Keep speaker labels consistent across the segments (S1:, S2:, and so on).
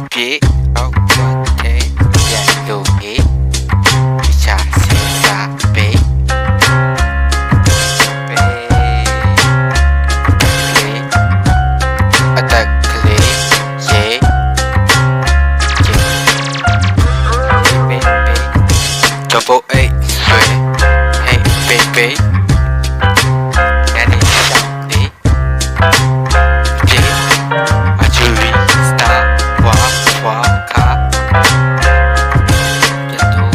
S1: ပြေအောက်တဲ့ပြန်လို့ဟေးချာစီစာပေအတက်ကလေးရေဂျပိုအိတ်ဆွဲဟေးပေပေany shot day a jury star wa wa ka piano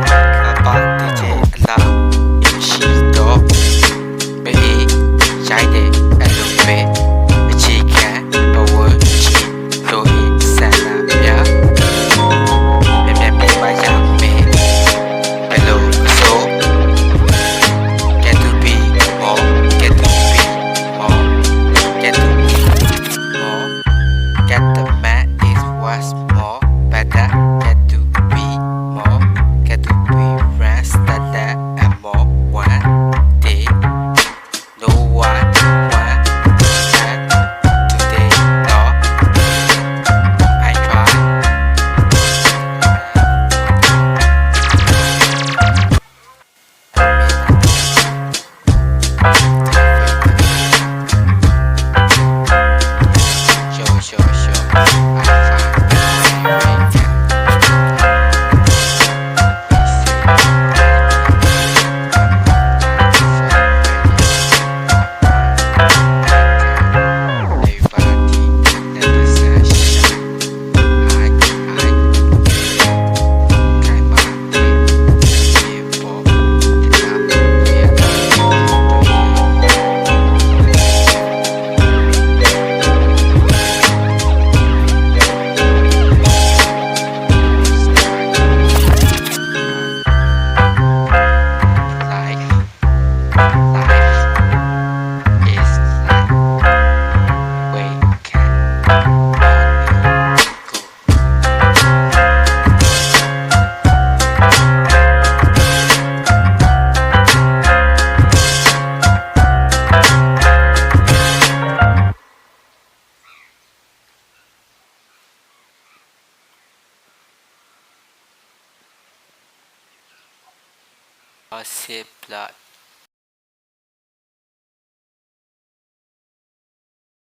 S1: ka pa DJ la shi do be yai de a lo me a chi kan a wo chi lo yi san la mya me me pa ya me hello so get to be more get to be more get to be more get the man is what's more better get to be more get to be rest that and more one day no one and today no I try Sip blood